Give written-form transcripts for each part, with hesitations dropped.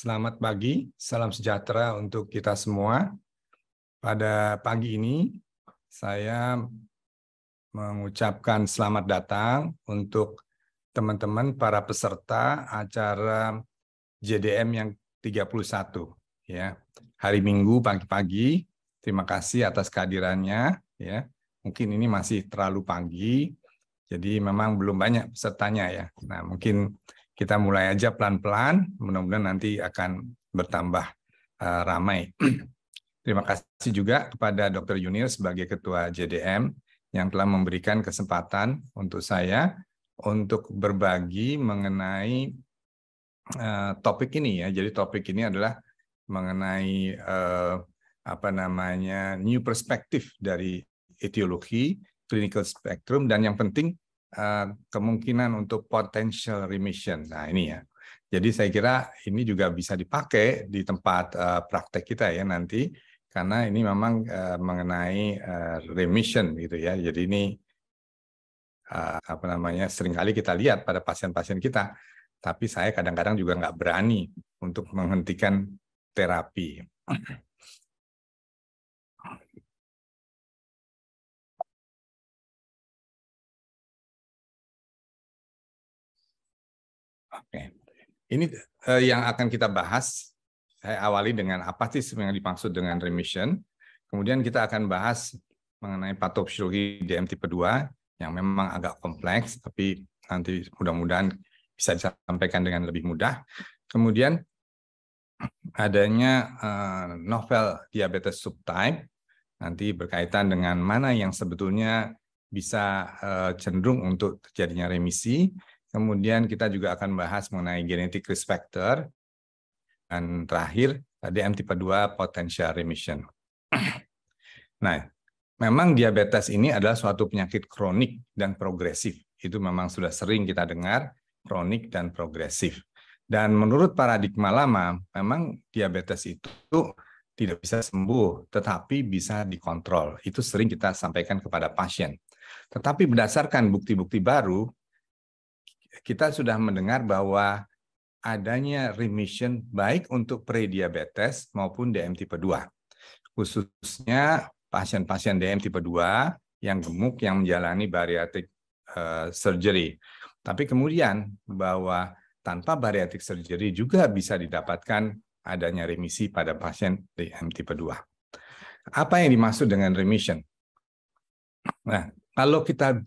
Selamat pagi, salam sejahtera untuk kita semua. Pada pagi ini, saya mengucapkan selamat datang untuk teman-teman para peserta acara JDM yang 31. Ya. Hari Minggu pagi-pagi, terima kasih atas kehadirannya. Ya. Mungkin ini masih terlalu pagi, jadi memang belum banyak pesertanya ya. Nah, mungkin kita mulai aja pelan-pelan, mudah-mudahan nanti akan bertambah ramai. Terima kasih juga kepada Dr. Yunir sebagai Ketua JDM yang telah memberikan kesempatan untuk saya untuk berbagi mengenai topik ini ya. Jadi topik ini adalah mengenai new perspektif dari etiologi, clinical spectrum, dan yang penting kemungkinan untuk potential remission. Nah ini ya. Jadi saya kira ini juga bisa dipakai di tempat praktek kita ya nanti, karena ini memang mengenai remission gitu ya. Jadi ini seringkali kita lihat pada pasien-pasien kita, tapi saya kadang-kadang juga nggak berani untuk menghentikan terapi. Oke, ini yang akan kita bahas. Saya awali dengan apa sih yang dimaksud dengan remission. Kemudian kita akan bahas mengenai patofisiologi DM tipe 2 yang memang agak kompleks, tapi nanti mudah-mudahan bisa disampaikan dengan lebih mudah. Kemudian adanya novel diabetes subtype, nanti berkaitan dengan mana yang sebetulnya bisa cenderung untuk terjadinya remisi. Kemudian kita juga akan bahas mengenai genetic risk factor. Dan terakhir, DM tipe 2 potential remission. Nah, memang diabetes ini adalah suatu penyakit kronik dan progresif. Itu memang sudah sering kita dengar, kronik dan progresif. Dan menurut paradigma lama, memang diabetes itu tidak bisa sembuh, tetapi bisa dikontrol. Itu sering kita sampaikan kepada pasien. Tetapi berdasarkan bukti-bukti baru, kita sudah mendengar bahwa adanya remission baik untuk prediabetes maupun DM tipe 2. Khususnya pasien-pasien DM tipe 2 yang gemuk yang menjalani bariatric surgery. Tapi kemudian bahwa tanpa bariatric surgery juga bisa didapatkan adanya remisi pada pasien DM tipe 2. Apa yang dimaksud dengan remission? Nah, kalau kita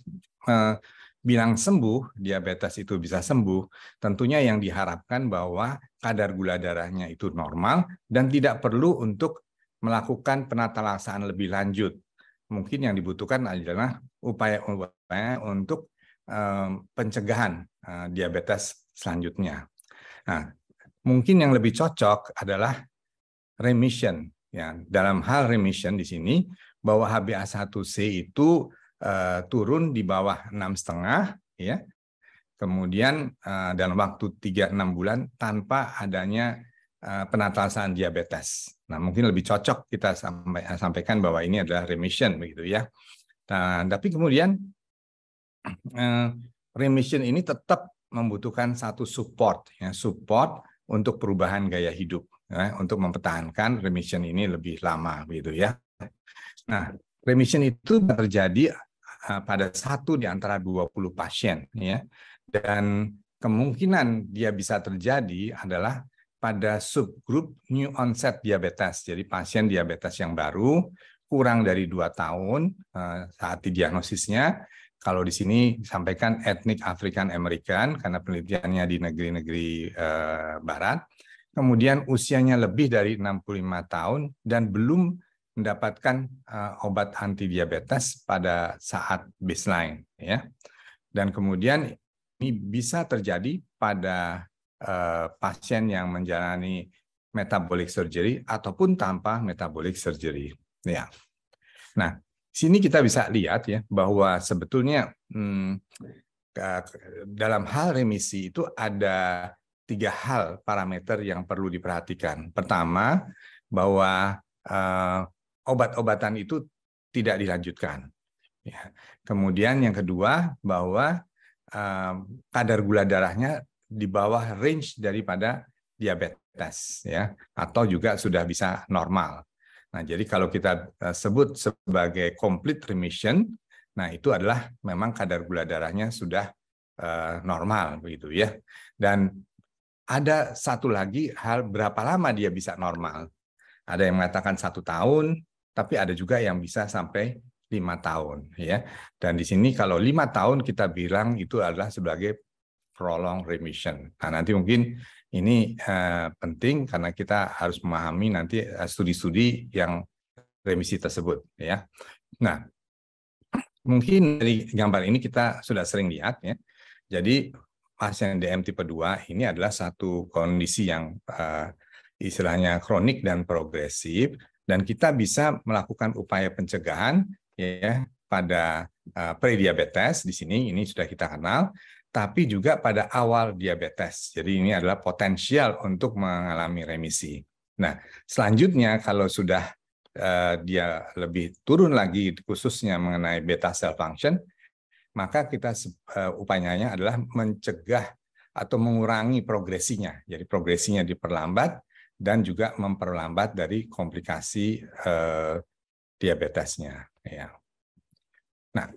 bilang sembuh, diabetes itu bisa sembuh, tentunya yang diharapkan bahwa kadar gula darahnya itu normal dan tidak perlu untuk melakukan penatalaksaan lebih lanjut. Mungkin yang dibutuhkan adalah upaya-upaya untuk pencegahan diabetes selanjutnya. Nah, mungkin yang lebih cocok adalah remission. Ya, dalam hal remission di sini, bahwa HbA1c itu turun di bawah 6,5 ya. Kemudian dalam waktu 3-6 bulan tanpa adanya penatalaksaan diabetes. Nah, mungkin lebih cocok kita sampaikan bahwa ini adalah remission begitu ya. Nah, tapi kemudian remission ini tetap membutuhkan satu support ya, support untuk perubahan gaya hidup ya, untuk mempertahankan remission ini lebih lama begitu ya. Nah, remission itu terjadi pada 1 di antara 20 pasien ya. Dan kemungkinan dia bisa terjadi adalah pada subgrup new onset diabetes. Jadi pasien diabetes yang baru kurang dari 2 tahun saat didiagnosisnya. Kalau di sini disampaikan etnik African American karena penelitiannya di negeri-negeri barat. Kemudian usianya lebih dari 65 tahun dan belum mendapatkan obat antidiabetes pada saat baseline ya. Dan kemudian ini bisa terjadi pada pasien yang menjalani metabolic surgery ataupun tanpa metabolic surgery ya. Nah, sini kita bisa lihat ya bahwa sebetulnya dalam hal remisi itu ada 3 hal parameter yang perlu diperhatikan. Pertama, bahwa obat-obatan itu tidak dilanjutkan. Ya. Kemudian yang kedua, bahwa kadar gula darahnya di bawah range daripada diabetes ya, atau juga sudah bisa normal. Nah, jadi kalau kita sebut sebagai complete remission, nah itu adalah memang kadar gula darahnya sudah normal begitu ya. Dan ada satu lagi hal, berapa lama dia bisa normal. Ada yang mengatakan 1 tahun, tapi ada juga yang bisa sampai 5 tahun ya. Dan di sini kalau 5 tahun kita bilang itu adalah sebagai prolonged remission. Nah, nanti mungkin ini penting karena kita harus memahami nanti studi-studi yang remisi tersebut ya. Nah, mungkin dari gambar ini kita sudah sering lihat ya. Jadi pasien DM tipe 2 ini adalah satu kondisi yang istilahnya kronik dan progresif, dan kita bisa melakukan upaya pencegahan ya pada prediabetes di sini, ini sudah kita kenal, tapi juga pada awal diabetes. Jadi ini adalah potensial untuk mengalami remisi. Nah, selanjutnya kalau sudah dia lebih turun lagi khususnya mengenai beta cell function, maka kita upayanya adalah mencegah atau mengurangi progresinya. Jadi progresinya diperlambat dan juga memperlambat dari komplikasi diabetesnya. Ya. Nah,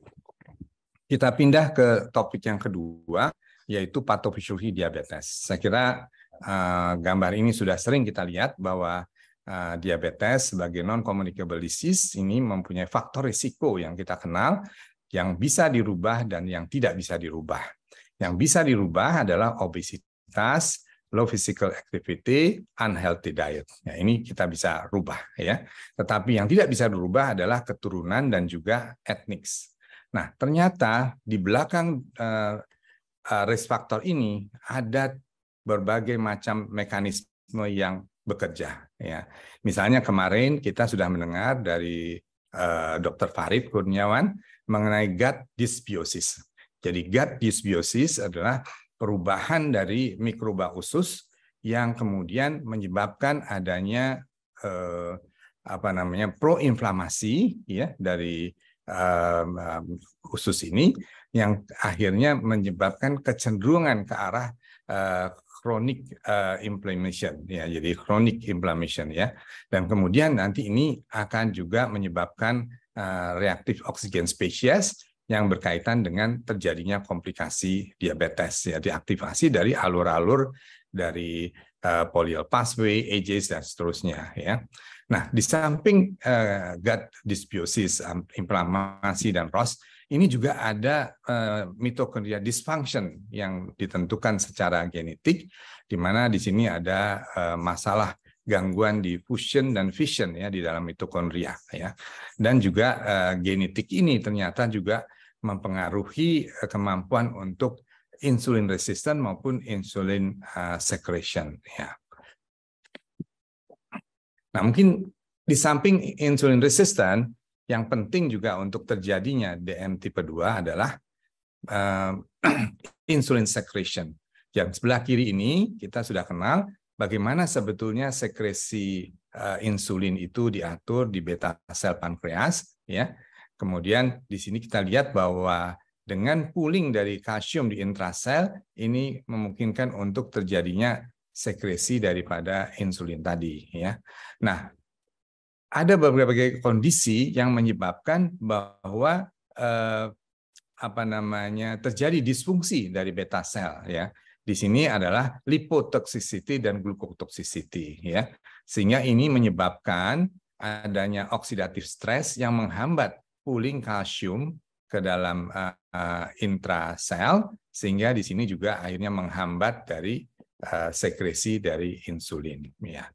kita pindah ke topik yang kedua, yaitu patofisiologi diabetes. Saya kira gambar ini sudah sering kita lihat bahwa diabetes sebagai non-communicable disease ini mempunyai faktor risiko yang kita kenal, yang bisa dirubah dan yang tidak bisa dirubah. Yang bisa dirubah adalah obesitas, low physical activity, unhealthy diet. Ya, ini kita bisa rubah ya. Tetapi yang tidak bisa dirubah adalah keturunan dan juga etnis. Nah, ternyata di belakang risk factor ini ada berbagai macam mekanisme yang bekerja ya. Misalnya kemarin kita sudah mendengar dari Dr. Farid Kurniawan mengenai gut dysbiosis. Jadi gut dysbiosis adalah perubahan dari mikroba usus yang kemudian menyebabkan adanya proinflamasi ya dari usus ini yang akhirnya menyebabkan kecenderungan ke arah chronic inflammation ya, jadi chronic inflammation ya, dan kemudian nanti ini akan juga menyebabkan reaktif oksigen species yang berkaitan dengan terjadinya komplikasi diabetes ya, diaktifasi dari alur-alur dari polyol pathway, AGEs dan seterusnya ya. Nah, di samping gut dysbiosis, inflamasi dan ROS, ini juga ada mitokondria dysfunction yang ditentukan secara genetik, di mana di sini ada masalah gangguan di fusion dan fission ya di dalam mitokondria ya. Dan juga genetik ini ternyata juga mempengaruhi kemampuan untuk insulin resistant maupun insulin secretion ya. Nah, mungkin di samping insulin resistant, yang penting juga untuk terjadinya DM tipe 2 adalah insulin secretion. Yang sebelah kiri ini kita sudah kenal bagaimana sebetulnya sekresi insulin itu diatur di beta sel pankreas ya. Kemudian di sini kita lihat bahwa dengan pooling dari kalsium di intrasel ini memungkinkan untuk terjadinya sekresi daripada insulin tadi ya. Nah, ada berbagai kondisi yang menyebabkan bahwa terjadi disfungsi dari beta sel ya. Di sini adalah lipotoxicity dan glucotoxicity ya. Sehingga ini menyebabkan adanya oxidative stress yang menghambat pooling kalsium ke dalam intrasel, sehingga di sini juga akhirnya menghambat dari sekresi dari insulin ya.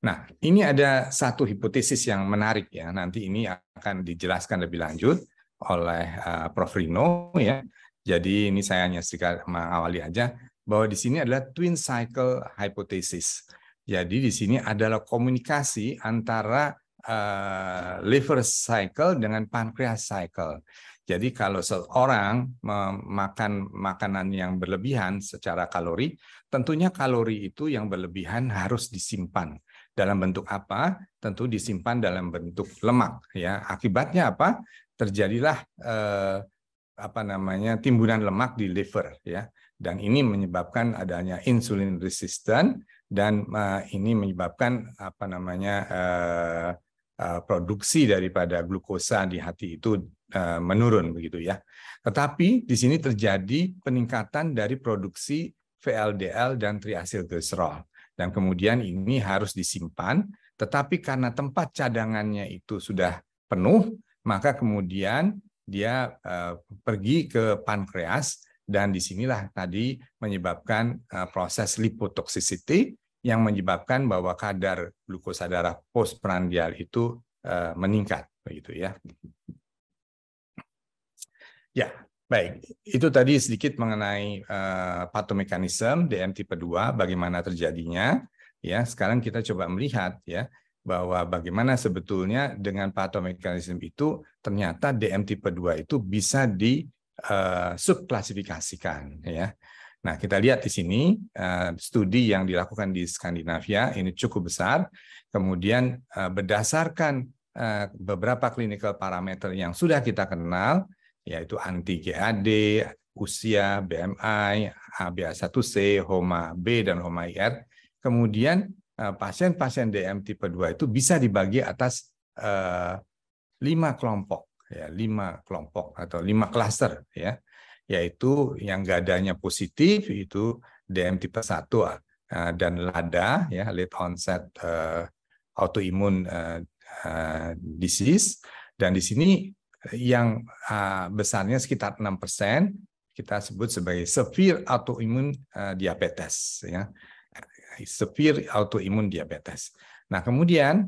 Nah, ini ada satu hipotesis yang menarik ya. Nanti ini akan dijelaskan lebih lanjut oleh Prof. Rino ya. Jadi ini saya hanya sedikit mengawali aja bahwa di sini adalah twin cycle hypothesis. Jadi di sini adalah komunikasi antara liver cycle dengan pancreas cycle. Jadi kalau seorang memakan makanan yang berlebihan secara kalori, tentunya kalori itu yang berlebihan harus disimpan. Dalam bentuk apa? Tentu disimpan dalam bentuk lemak ya. Akibatnya apa? Terjadilah timbunan lemak di liver ya, dan ini menyebabkan adanya insulin resistant dan ini menyebabkan produksi daripada glukosa di hati itu menurun begitu ya. Tetapi di sini terjadi peningkatan dari produksi VLDL dan triasilglycerol, dan kemudian ini harus disimpan, tetapi karena tempat cadangannya itu sudah penuh, maka kemudian dia pergi ke pankreas, dan disinilah tadi menyebabkan proses lipotoxicity yang menyebabkan bahwa kadar glukosa darah postprandial itu meningkat, begitu ya. Ya, baik. Itu tadi sedikit mengenai pathomekanisme DM tipe 2, bagaimana terjadinya. Ya, sekarang kita coba melihat ya bahwa bagaimana sebetulnya dengan pathomekanisme itu ternyata DM tipe 2 itu bisa di subklasifikasikan ya. Nah, kita lihat di sini studi yang dilakukan di Skandinavia ini cukup besar. Kemudian berdasarkan beberapa clinical parameter yang sudah kita kenal, yaitu anti-GAD, usia, BMI, HbA1c, HOMA-B, dan HOMA-IR. Kemudian pasien-pasien DM tipe 2 itu bisa dibagi atas 5 kelompok, ya, 5 kelompok atau 5 klaster, ya, yaitu yang gadanya positif itu DM tipe 1 dan LADA, ya, late onset autoimmune disease, dan di sini yang besarnya sekitar 6%, kita sebut sebagai severe autoimmune diabetes, ya, severe autoimmune diabetes. Nah, kemudian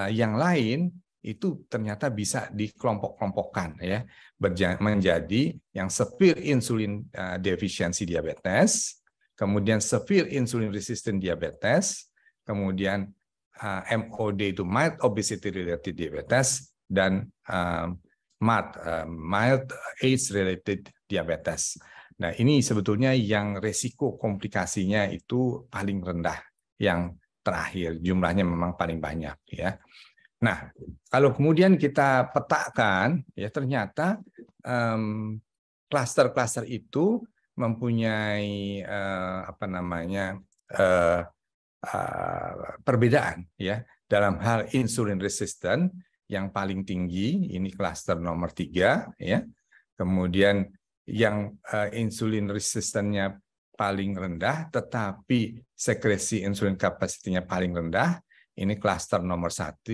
yang lain itu ternyata bisa dikelompok-kelompokkan ya, menjadi yang severe insulin deficiency diabetes, kemudian severe insulin resistant diabetes, kemudian MOD itu mild obesity related diabetes, dan mild age-related diabetes. Nah, ini sebetulnya yang resiko komplikasinya itu paling rendah, yang terakhir jumlahnya memang paling banyak ya. Nah, kalau kemudian kita petakan, ya ternyata klaster-klaster itu mempunyai perbedaan ya dalam hal insulin resistant. Yang paling tinggi ini klaster nomor 3 ya. Kemudian yang insulin resistannya paling rendah tetapi sekresi insulin kapasitinya paling rendah, ini klaster nomor 1,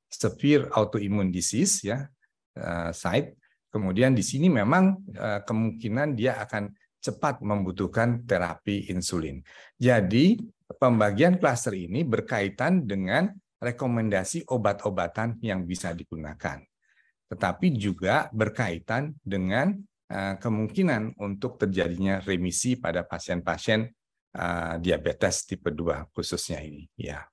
severe autoimmune disease ya, site. Kemudian di sini memang kemungkinan dia akan cepat membutuhkan terapi insulin. Jadi pembagian klaster ini berkaitan dengan rekomendasi obat-obatan yang bisa digunakan, tetapi juga berkaitan dengan kemungkinan untuk terjadinya remisi pada pasien-pasien diabetes tipe 2 khususnya ini. Ya.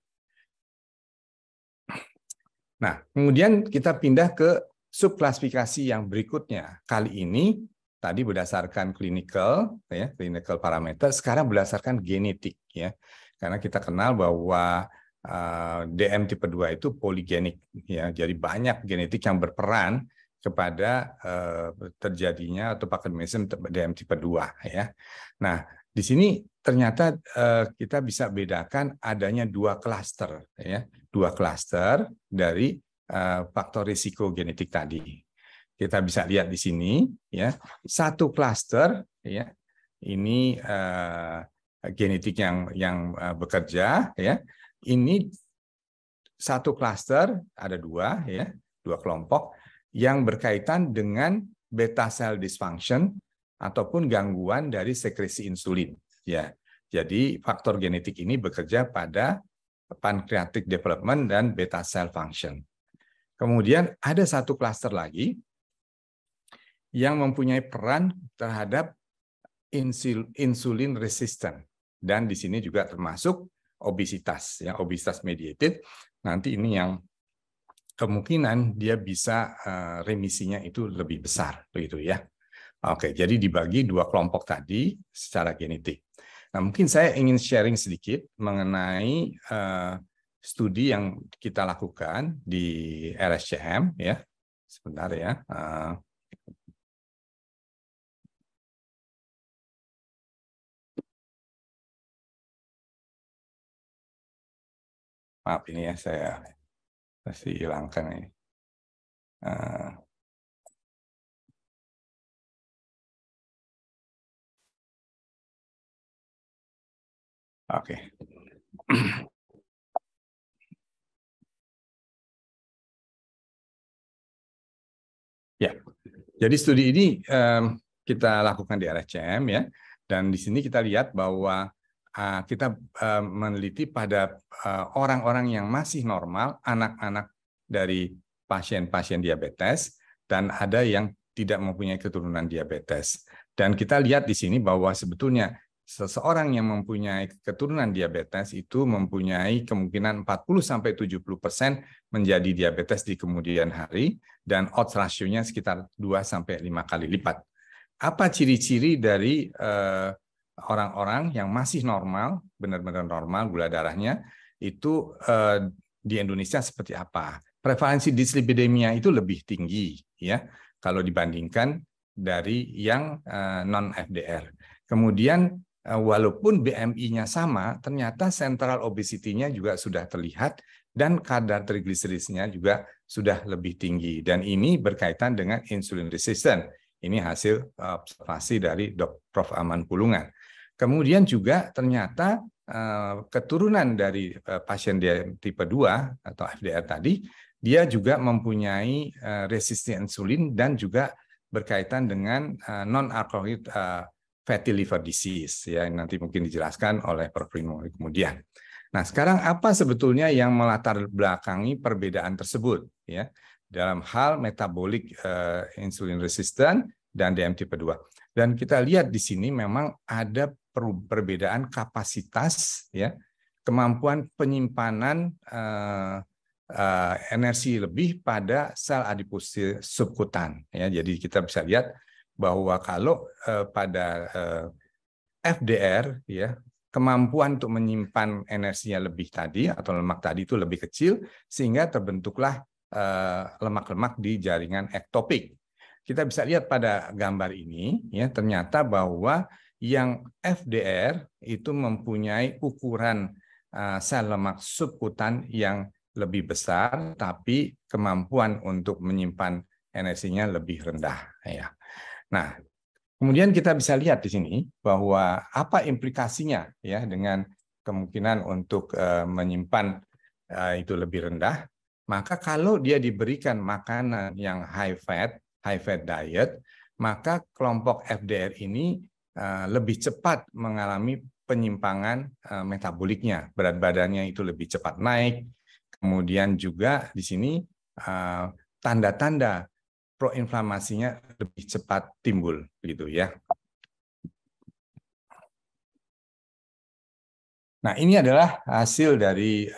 Nah, kemudian kita pindah ke subklasifikasi yang berikutnya. Kali ini tadi berdasarkan clinical parameter, sekarang berdasarkan genetik ya. Karena kita kenal bahwa DM tipe 2 itu poligenik ya. Jadi banyak genetik yang berperan kepada terjadinya atau pathogenesis DM tipe 2 ya. Nah, di sini ternyata kita bisa bedakan adanya 2 klaster ya. 2 klaster dari faktor risiko genetik tadi. Kita bisa lihat di sini ya. 1 klaster ya. Ini genetik yang bekerja ya. Ini 1 klaster, ada 2 ya, 2 kelompok yang berkaitan dengan beta cell dysfunction ataupun gangguan dari sekresi insulin ya. Jadi faktor genetik ini bekerja pada pancreatic development dan beta cell function. Kemudian ada 1 klaster lagi yang mempunyai peran terhadap insulin resistant, dan di sini juga termasuk obesitas ya, obesitas mediated. Nanti ini yang kemungkinan dia bisa remisinya itu lebih besar begitu ya. Oke, jadi dibagi 2 kelompok tadi secara genetik. Nah, mungkin saya ingin sharing sedikit mengenai studi yang kita lakukan di RSCM ya. Sebentar ya. Maaf ini ya, saya pasti hilangkan ini. Oke. Ya, jadi studi ini kita lakukan di RSCM ya, dan di sini kita lihat bahwa kita meneliti pada orang-orang yang masih normal, anak-anak dari pasien-pasien diabetes, dan ada yang tidak mempunyai keturunan diabetes. Dan kita lihat di sini bahwa sebetulnya seseorang yang mempunyai keturunan diabetes itu mempunyai kemungkinan 40-70% menjadi diabetes di kemudian hari, dan odds rasionya sekitar 2-5 kali lipat. Apa ciri-ciri dari orang-orang yang masih normal, benar-benar normal gula darahnya, itu di Indonesia seperti apa? Prevalensi dislipidemia itu lebih tinggi ya kalau dibandingkan dari yang non-FDR. Kemudian walaupun BMI-nya sama, ternyata central obesity-nya juga sudah terlihat dan kadar trigliseridnya juga sudah lebih tinggi. Dan ini berkaitan dengan insulin resistant. Ini hasil observasi dari Prof. Aman Pulungan. Kemudian juga ternyata keturunan dari pasien tipe 2 atau FDR tadi, dia juga mempunyai resistensi insulin dan juga berkaitan dengan non-alcoholic fatty liver disease. Ya, nanti mungkin dijelaskan oleh Prof. Primo kemudian. Nah, sekarang apa sebetulnya yang melatar belakangi perbedaan tersebut ya dalam hal metabolik insulin resistan dan DM tipe 2. Dan kita lihat di sini memang ada perbedaan kapasitas ya, kemampuan penyimpanan energi lebih pada sel adipus subkutan ya. Jadi kita bisa lihat bahwa kalau pada FDR ya, kemampuan untuk menyimpan energinya lebih tadi atau lemak tadi itu lebih kecil sehingga terbentuklah lemak-lemak di jaringan ektopik. Kita bisa lihat pada gambar ini ya, ternyata bahwa yang FDR itu mempunyai ukuran sel lemak subkutan yang lebih besar tapi kemampuan untuk menyimpan energinya lebih rendah ya. Nah, kemudian kita bisa lihat di sini bahwa apa implikasinya ya dengan kemungkinan untuk menyimpan itu lebih rendah. Maka kalau dia diberikan makanan yang high fat diet, maka kelompok FDR ini lebih cepat mengalami penyimpangan metaboliknya. Berat badannya itu lebih cepat naik. Kemudian juga di sini tanda-tanda proinflamasinya lebih cepat timbul gitu ya. Nah, ini adalah hasil dari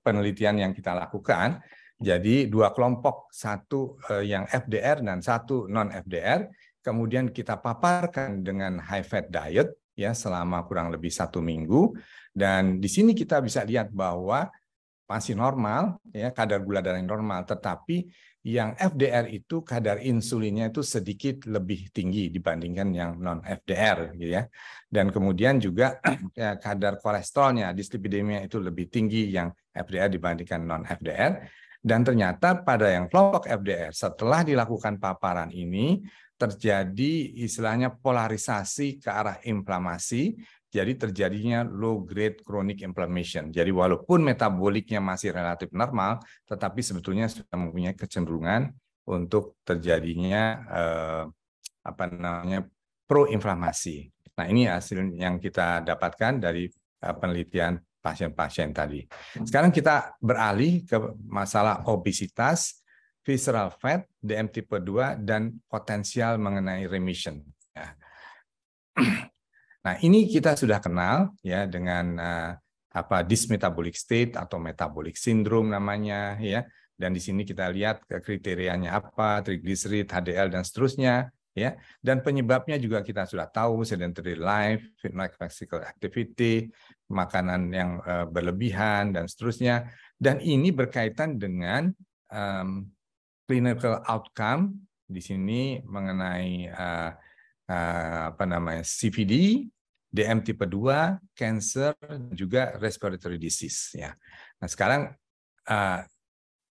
penelitian yang kita lakukan. Jadi dua kelompok, satu yang FDR dan satu non FDR, kemudian kita paparkan dengan high fat diet ya selama kurang lebih 1 minggu, dan di sini kita bisa lihat bahwa masih normal ya, kadar gula darah yang normal, tetapi yang FDR itu kadar insulinnya itu sedikit lebih tinggi dibandingkan yang non FDR gitu ya. Dan kemudian juga ya, kadar kolesterolnya, dislipidemia itu lebih tinggi yang FDR dibandingkan non FDR. Dan ternyata pada yang kelompok FDR setelah dilakukan paparan ini terjadi istilahnya polarisasi ke arah inflamasi. Jadi terjadinya low grade chronic inflammation. Jadi walaupun metaboliknya masih relatif normal, tetapi sebetulnya sudah mempunyai kecenderungan untuk terjadinya proinflamasi. Nah, ini hasil yang kita dapatkan dari penelitian pasien-pasien tadi. Sekarang kita beralih ke masalah obesitas, visceral fat, DM tipe 2, dan potensial mengenai remission. Ya. Nah, ini kita sudah kenal ya dengan dysmetabolic state atau metabolic syndrome namanya ya. Dan di sini kita lihat kriterianya apa, triglycerid, HDL dan seterusnya ya. Dan penyebabnya juga kita sudah tahu, sedentary life, physical activity, makanan yang berlebihan dan seterusnya. Dan ini berkaitan dengan clinical outcome di sini mengenai CVD DM tipe 2, cancer, juga respiratory disease ya. Nah, sekarang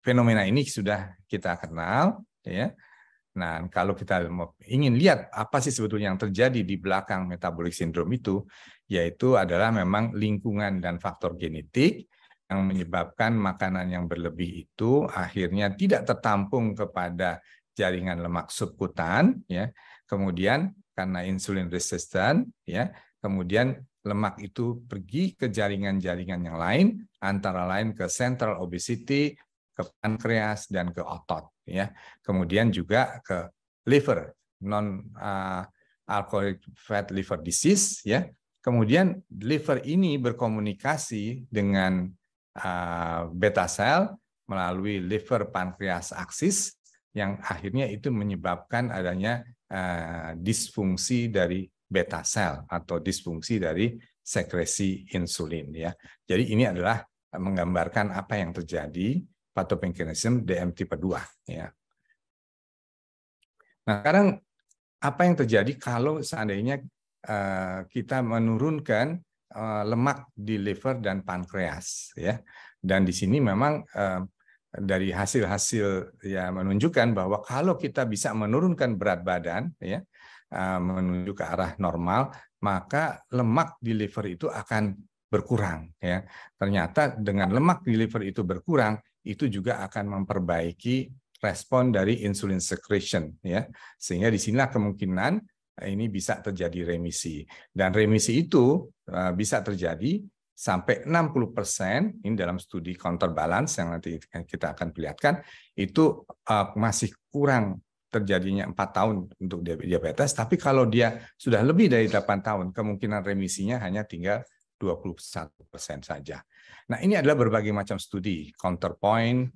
fenomena ini sudah kita kenal ya. Nah, kalau kita ingin lihat apa sih sebetulnya yang terjadi di belakang metabolic syndrome itu, yaitu adalah memang lingkungan dan faktor genetik yang menyebabkan makanan yang berlebih itu akhirnya tidak tertampung kepada jaringan lemak subkutan, ya. Kemudian karena insulin resistant, ya, kemudian lemak itu pergi ke jaringan-jaringan yang lain, antara lain ke central obesity, ke pankreas dan ke otot, ya. Kemudian juga ke liver, non alcoholic fat liver disease, ya. Kemudian liver ini berkomunikasi dengan beta cell melalui liver pankreas axis yang akhirnya itu menyebabkan adanya disfungsi dari beta cell atau disfungsi dari sekresi insulin, ya. Jadi ini adalah menggambarkan apa yang terjadi pathopancreatism DM tipe 2, ya. Nah, sekarang apa yang terjadi kalau seandainya kita menurunkan lemak di liver dan pankreas, ya. Dan di sini memang dari hasil-hasil ya menunjukkan bahwa kalau kita bisa menurunkan berat badan, ya, menuju ke arah normal, maka lemak di liver itu akan berkurang, ya. Ternyata dengan lemak di liver itu berkurang, itu juga akan memperbaiki respon dari insulin secretion, ya. Sehingga disinilah kemungkinan ini bisa terjadi remisi. Dan remisi itu bisa terjadi sampai 60%, ini dalam studi counterbalance yang nanti kita akan perlihatkan, itu masih kurang terjadinya 4 tahun untuk diabetes, tapi kalau dia sudah lebih dari 8 tahun, kemungkinan remisinya hanya tinggal 21% saja. Nah, ini adalah berbagai macam studi, counterpoint,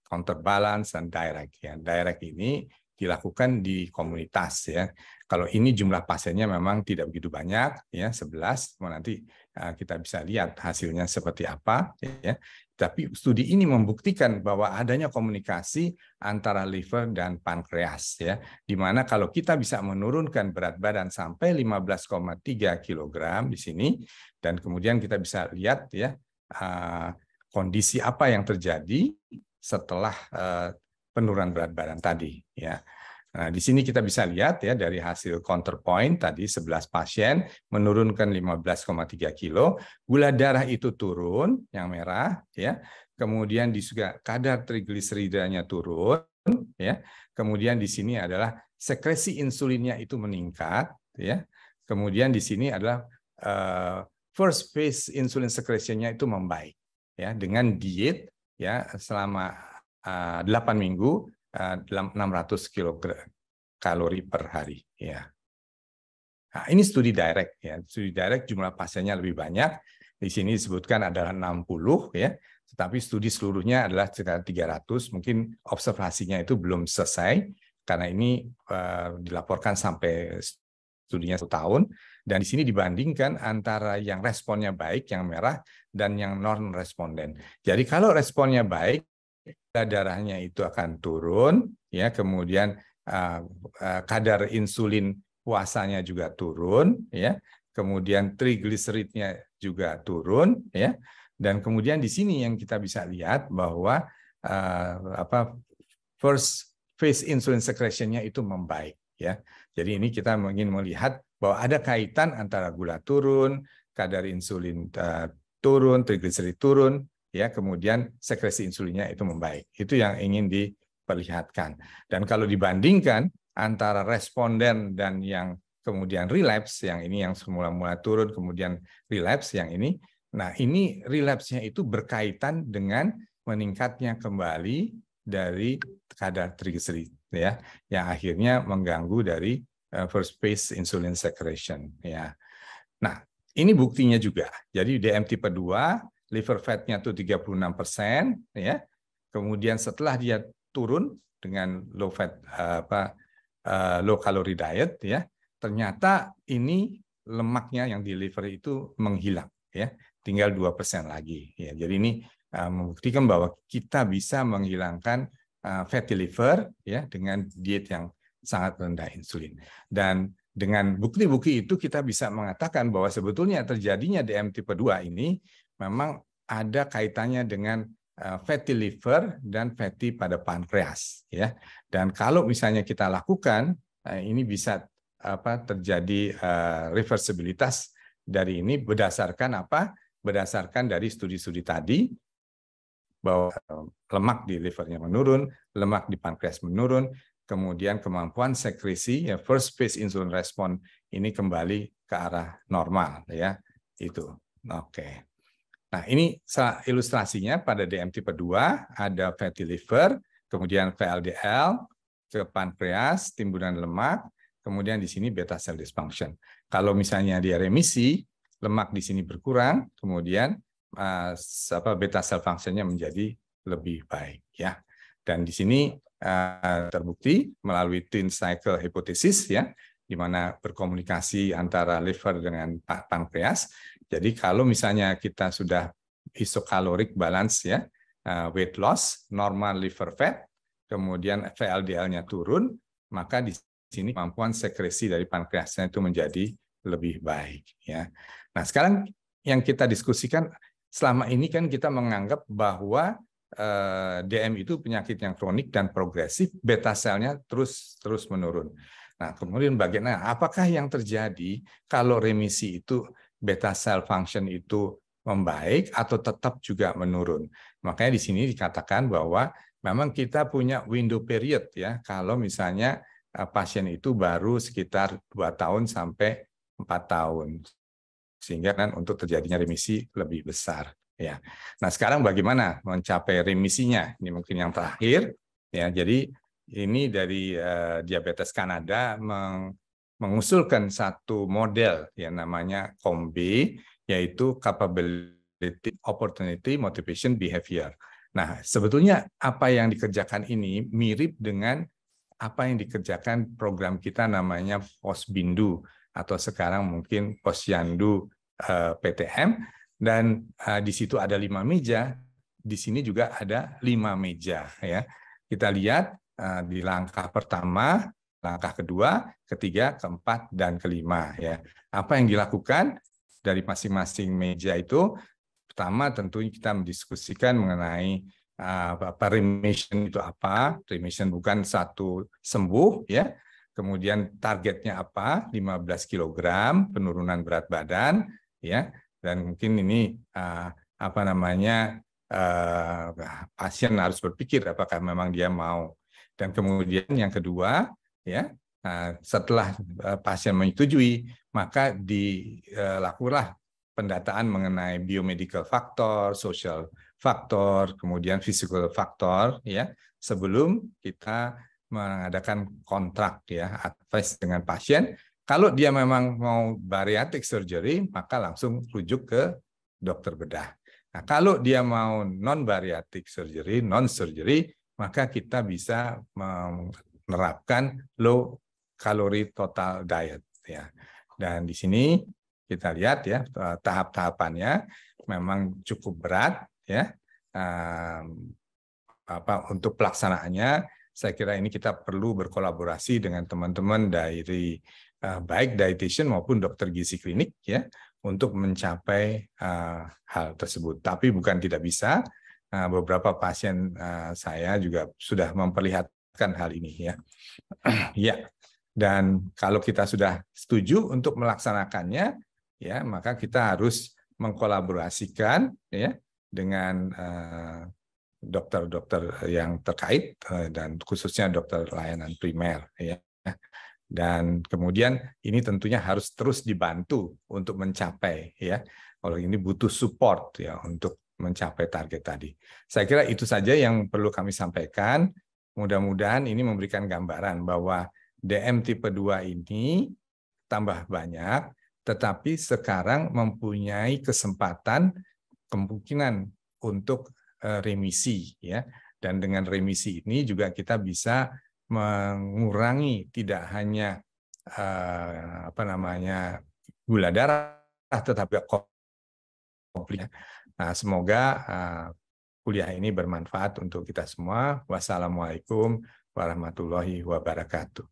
counterbalance, dan direct. Ya. Direct ini dilakukan di komunitas, ya. Kalau ini jumlah pasiennya memang tidak begitu banyak, ya, 11. Nanti kita bisa lihat hasilnya seperti apa, ya. Tapi studi ini membuktikan bahwa adanya komunikasi antara liver dan pankreas, ya. Di mana kalau kita bisa menurunkan berat badan sampai 15,3 kg di sini, dan kemudian kita bisa lihat, ya, kondisi apa yang terjadi setelah penurunan berat badan tadi, ya. Nah, di sini kita bisa lihat, ya, dari hasil counterpoint tadi 11 pasien menurunkan 15,3 kilo, gula darah itu turun yang merah, ya. Kemudian juga kadar trigliseridanya turun, ya. Kemudian di sini adalah sekresi insulinnya itu meningkat, ya. Kemudian di sini adalah first phase insulin secretion-nya itu membaik, ya, dengan diet, ya, selama 8 minggu 600 kalori per hari, ya. Nah, ini studi direct, ya. Studi direct jumlah pasiennya lebih banyak. Di sini disebutkan adalah 60, ya. Tetapi studi seluruhnya adalah sekitar 300. Mungkin observasinya itu belum selesai karena ini dilaporkan sampai studinya 1 tahun. Dan di sini dibandingkan antara yang responnya baik, yang merah, dan yang non-responden. Jadi kalau responnya baik, darahnya itu akan turun, ya. Kemudian kadar insulin puasanya juga turun, ya. Kemudian trigliseridnya juga turun, ya. Dan kemudian di sini yang kita bisa lihat bahwa first phase insulin secretion-nya itu membaik, ya. Jadi ini kita ingin melihat bahwa ada kaitan antara gula turun, kadar insulin turun, trigliserid turun, ya, kemudian sekresi insulinnya itu membaik. Itu yang ingin diperlihatkan. Dan kalau dibandingkan antara responden dan yang kemudian relapse, yang ini yang semula-mula turun kemudian relapse yang ini, nah ini relapse-nya itu berkaitan dengan meningkatnya kembali dari kadar trigliserid, ya, yang akhirnya mengganggu dari first phase insulin secretion, ya. Nah, ini buktinya juga. Jadi DM tipe 2 liver fat-nya itu 36%, ya. Kemudian setelah dia turun dengan low fat low calorie diet, ya, ternyata ini lemaknya yang di liver itu menghilang, ya. Tinggal 2% lagi, ya. Jadi ini membuktikan bahwa kita bisa menghilangkan fatty liver, ya, dengan diet yang sangat rendah insulin. Dan dengan bukti-bukti itu kita bisa mengatakan bahwa sebetulnya terjadinya DM tipe 2 ini memang ada kaitannya dengan fatty liver dan fatty pada pankreas, ya. Dan kalau misalnya kita lakukan, ini bisa terjadi reversibilitas dari ini berdasarkan apa? Berdasarkan dari studi-studi tadi bahwa lemak di livernya menurun, lemak di pankreas menurun, kemudian kemampuan sekresi ya first phase insulin response ini kembali ke arah normal, ya. Itu. Oke. Nah, ini ilustrasinya pada DM tipe 2 ada fatty liver, kemudian VLDL ke pankreas, timbunan lemak, kemudian di sini beta cell dysfunction. Kalau misalnya dia remisi, lemak di sini berkurang, kemudian beta cell function-nya menjadi lebih baik, ya. Dan di sini terbukti melalui twin cycle hypothesis, ya, di mana berkomunikasi antara liver dengan pankreas. Jadi kalau misalnya kita sudah isokaloric balance, ya, weight loss, normal liver fat, kemudian VLDL-nya turun, maka di sini kemampuan sekresi dari pankreasnya itu menjadi lebih baik, ya. Nah, sekarang yang kita diskusikan selama ini kan kita menganggap bahwa DM itu penyakit yang kronik dan progresif, beta selnya terus menurun. Nah, kemudian bagaimana? Apakah yang terjadi kalau remisi itu beta cell function itu membaik atau tetap juga menurun? Makanya di sini dikatakan bahwa memang kita punya window period, ya. Kalau misalnya pasien itu baru sekitar 2 tahun sampai 4 tahun, sehingga kan untuk terjadinya remisi lebih besar, ya. Nah, sekarang bagaimana mencapai remisinya? Ini mungkin yang terakhir, ya. Jadi ini dari Diabetes Kanada mengusulkan satu model yang namanya COMB, yaitu Capability, Opportunity, Motivation, Behavior. Nah, sebetulnya apa yang dikerjakan ini mirip dengan apa yang dikerjakan program kita namanya Posbindu, atau sekarang mungkin Posyandu PTM, dan di situ ada 5 meja, di sini juga ada 5 meja, ya. Kita lihat di langkah pertama, langkah kedua, ketiga, keempat, dan kelima, ya. Apa yang dilakukan dari masing-masing meja itu? Pertama, tentunya kita mendiskusikan mengenai remission itu apa. Remission bukan satu sembuh, ya. Kemudian targetnya apa? 15 kg penurunan berat badan, ya. Dan mungkin ini pasien harus berpikir apakah memang dia mau. Dan kemudian yang kedua, ya, setelah pasien menyetujui, maka dilakukanlah pendataan mengenai biomedical factor, social factor, kemudian physical factor, ya, sebelum kita mengadakan kontrak, ya, advice dengan pasien. Kalau dia memang mau bariatric surgery, maka langsung rujuk ke dokter bedah. Nah, kalau dia mau non-bariatric surgery, non-surgery, maka kita bisa menerapkan low calorie total diet, ya. Dan di sini kita lihat, ya, tahap-tahapannya memang cukup berat, ya. Untuk pelaksanaannya, saya kira ini kita perlu berkolaborasi dengan teman-teman dari baik dietitian maupun dokter gizi klinik, ya, untuk mencapai hal tersebut. Tapi bukan tidak bisa. Beberapa pasien saya juga sudah memperlihatkan hal ini, ya. Ya. Dan kalau kita sudah setuju untuk melaksanakannya, ya, maka kita harus mengkolaborasikan, ya, dengan dokter-dokter yang terkait dan khususnya dokter layanan primer, ya. Dan kemudian ini tentunya harus terus dibantu untuk mencapai, ya. Kalau ini butuh support, ya, untuk mencapai target tadi. Saya kira itu saja yang perlu kami sampaikan. Mudah-mudahan ini memberikan gambaran bahwa DM tipe 2 ini tambah banyak, tetapi sekarang mempunyai kesempatan, kemungkinan untuk remisi, ya. Dan dengan remisi ini juga kita bisa mengurangi tidak hanya gula darah, tetapi komplikasi. Nah, semoga kuliah ini bermanfaat untuk kita semua. Wassalamualaikum warahmatullahi wabarakatuh.